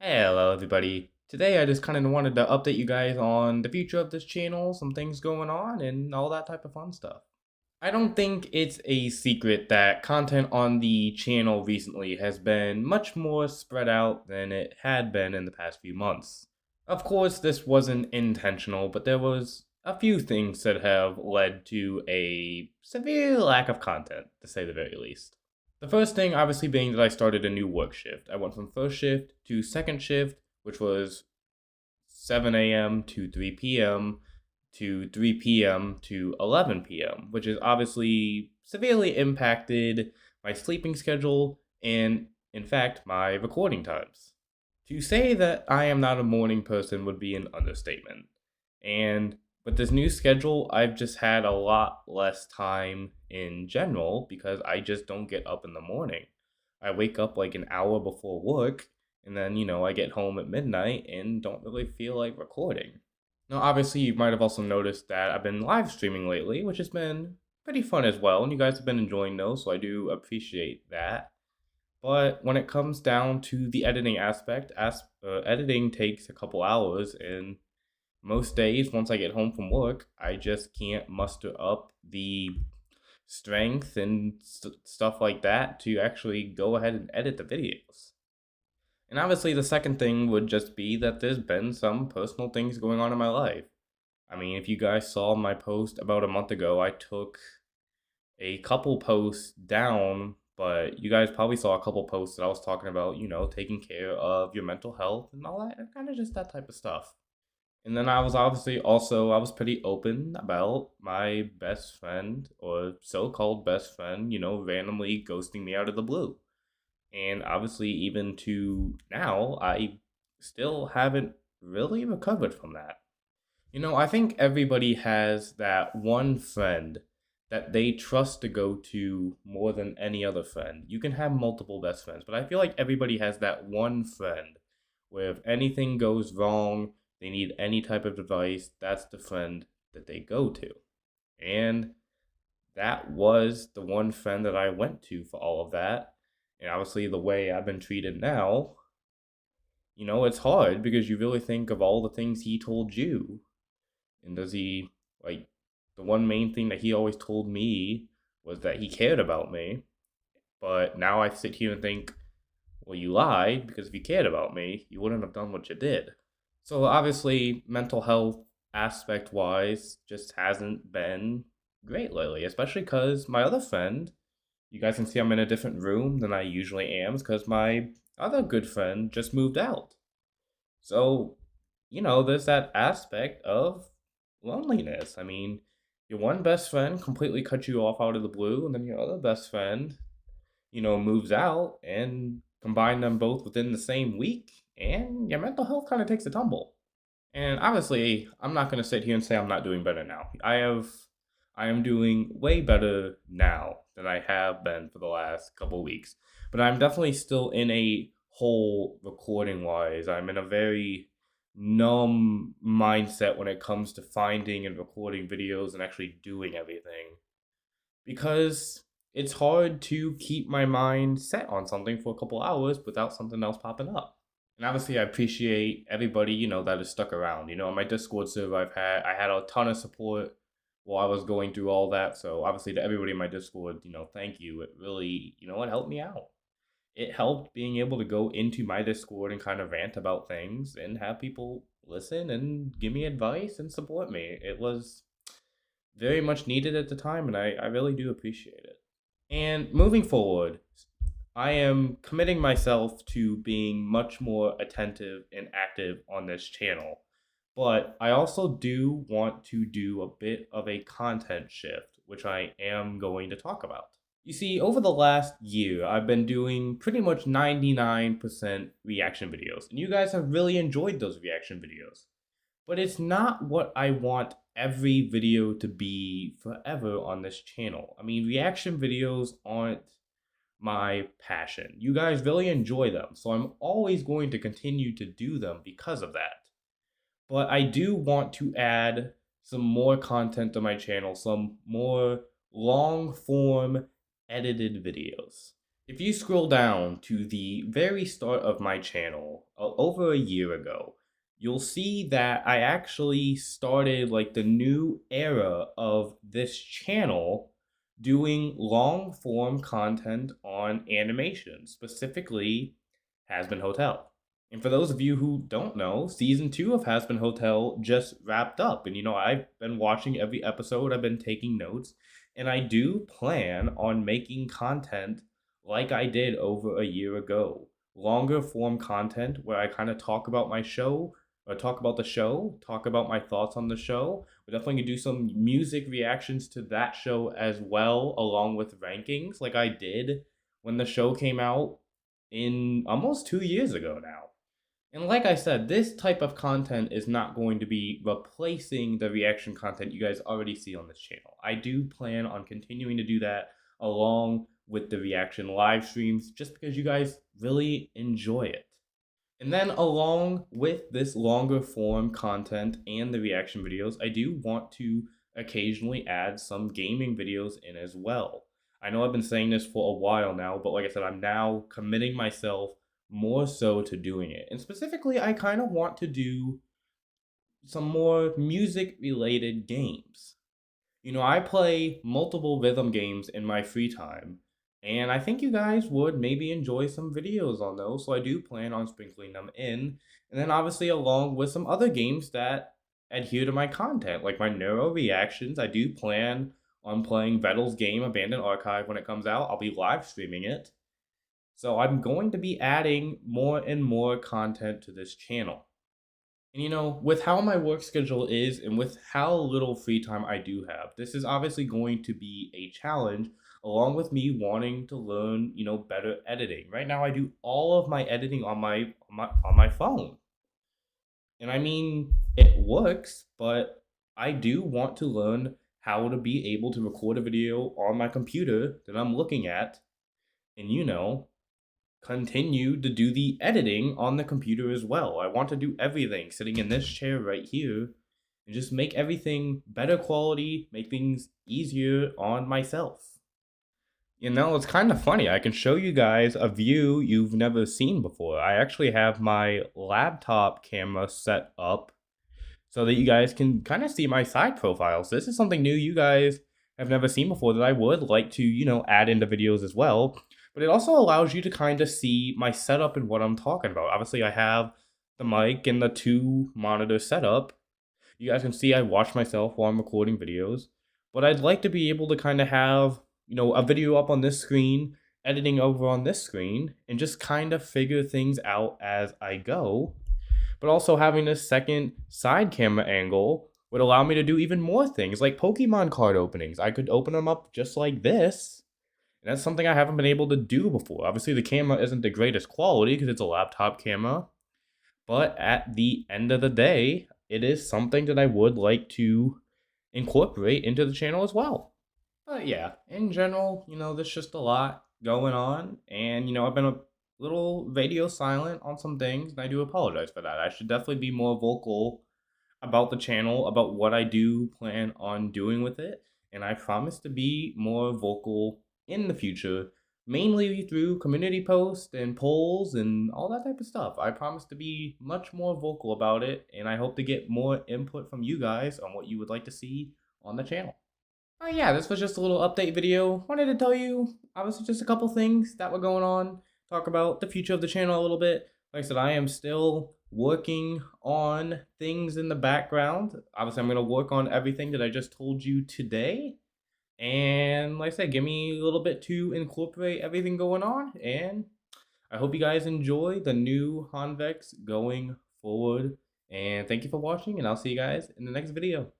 Hello everybody. Today I just kind of wanted to update you guys on the future of this channel, some things going on, and all that type of fun stuff. I don't think it's a secret that content on the channel recently has been much more spread out than it had been in the past few months. Of course, this wasn't intentional, but there was a few things that have led to a severe lack of content, to say the very least. The first thing, obviously, being that I started a new work shift. I went from first shift to second shift, which was 7 a.m. to 3 p.m. to 3 p.m. to 11 p.m., which has obviously severely impacted my sleeping schedule and, in fact, my recording times. To say that I am not a morning person would be an understatement. And with this new schedule, I've just had a lot less time in general because I just don't get up in the morning. I wake up like an hour before work, and then, I get home at midnight and don't really feel like recording. Now, obviously, you might have also noticed that I've been live streaming lately, which has been pretty fun as well, and you guys have been enjoying those, so I do appreciate that. But when it comes down to the editing aspect, editing takes a couple hours, and most days, once I get home from work, I just can't muster up the strength and stuff like that to actually go ahead and edit the videos. And obviously, the second thing would just be that there's been some personal things going on in my life. I mean, if you guys saw my post about a month ago, I took a couple posts down, but you guys probably saw a couple posts that I was talking about, taking care of your mental health and all that, kind of just that type of stuff. And then I was obviously also I was pretty open about my best friend or so-called best friend, randomly ghosting me out of the blue. And obviously even to now, I still haven't really recovered from that. I think everybody has that one friend that they trust to go to more than any other friend. You can have multiple best friends, but I feel like everybody has that one friend where if anything goes wrong, they need any type of advice, that's the friend that they go to. And that was the one friend that I went to for all of that. And obviously, the way I've been treated now, it's hard because you really think of all the things he told you. And does he, like, the one main thing that he always told me was that he cared about me. But now I sit here and think, well, you lied because if you cared about me, you wouldn't have done what you did. So obviously, mental health aspect wise just hasn't been great lately, especially because my other friend, you guys can see I'm in a different room than I usually am, because my other good friend just moved out. So, there's that aspect of loneliness. I mean, your one best friend completely cut you off out of the blue, and then your other best friend, moves out, and combine them both within the same week, and your mental health kind of takes a tumble. And obviously, I'm not going to sit here and say I'm not doing better now. I am doing way better now than I have been for the last couple weeks. But I'm definitely still in a hole recording wise. I'm in a very numb mindset when it comes to finding and recording videos and actually doing everything. Because it's hard to keep my mind set on something for a couple hours without something else popping up. And obviously, I appreciate everybody, that has stuck around. On my Discord server, I had a ton of support while I was going through all that. So obviously, to everybody in my Discord, thank you. It really, it helped me out. It helped being able to go into my Discord and kind of rant about things and have people listen and give me advice and support me. It was very much needed at the time, and I really do appreciate it. And moving forward, I am committing myself to being much more attentive and active on this channel. But I also do want to do a bit of a content shift, which I am going to talk about. You see, over the last year, I've been doing pretty much 99% reaction videos, and you guys have really enjoyed those reaction videos. But it's not what I want every video to be forever on this channel. I mean, reaction videos aren't my passion. You guys really enjoy them, so I'm always going to continue to do them because of that. But I do want to add some more content to my channel, some more long form edited videos. If you scroll down to the very start of my channel, over a year ago, you'll see that I actually started like the new era of this channel doing long form content on animation, specifically Hazbin Hotel. And for those of you who don't know, season 2 of Hazbin Hotel just wrapped up. And I've been watching every episode, I've been taking notes, and I do plan on making content like I did over a year ago. Longer form content where I kind of talk about my show, or talk about the show, talk about my thoughts on the show. We're definitely gonna do some music reactions to that show as well, along with rankings, like I did when the show came out in almost 2 years ago now. And like I said, this type of content is not going to be replacing the reaction content you guys already see on this channel. I do plan on continuing to do that along with the reaction live streams just because you guys really enjoy it. And then along with this longer form content and the reaction videos, I do want to occasionally add some gaming videos in as well. I know I've been saying this for a while now, but like I said, I'm now committing myself more so to doing it. And specifically, I kind of want to do some more music related games. I play multiple rhythm games in my free time, and I think you guys would maybe enjoy some videos on those, so I do plan on sprinkling them in. And then obviously along with some other games that adhere to my content, like my Neuro reactions, I do plan on playing Vettel's game Abandoned Archive when it comes out. I'll be live streaming it. So I'm going to be adding more and more content to this channel. And with how my work schedule is and with how little free time I do have, this is obviously going to be a challenge along with me wanting to learn, better editing. Right now I do all of my editing on my phone. And I mean, it works, but I do want to learn how to be able to record a video on my computer that I'm looking at and continue to do the editing on the computer as well. I want to do everything sitting in this chair right here and just make everything better quality, make things easier on myself. It's kind of funny. I can show you guys a view you've never seen before. I actually have my laptop camera set up so that you guys can kind of see my side profiles. This is something new you guys have never seen before that I would like to, add into videos as well. But it also allows you to kind of see my setup and what I'm talking about. Obviously, I have the mic and the 2 monitor setup. You guys can see I watch myself while I'm recording videos. But I'd like to be able to kind of have, a video up on this screen, editing over on this screen, and just kind of figure things out as I go. But also having this second side camera angle would allow me to do even more things, like Pokemon card openings. I could open them up just like this. And that's something I haven't been able to do before. Obviously, the camera isn't the greatest quality because it's a laptop camera. But at the end of the day, it is something that I would like to incorporate into the channel as well. But yeah, in general, there's just a lot going on. And, I've been a little radio silent on some things, and I do apologize for that. I should definitely be more vocal about the channel, about what I do plan on doing with it. And I promise to be more vocal in the future, mainly through community posts and polls and all that type of stuff. I promise to be much more vocal about it, and I hope to get more input from you guys on what you would like to see on the channel. Oh yeah, this was just a little update video. Wanted to tell you, obviously, just a couple things that were going on. Talk about the future of the channel a little bit. Like I said, I am still working on things in the background. Obviously, I'm going to work on everything that I just told you today. And like I said, give me a little bit to incorporate everything going on. And I hope you guys enjoy the new Hanvex going forward. And thank you for watching, and I'll see you guys in the next video.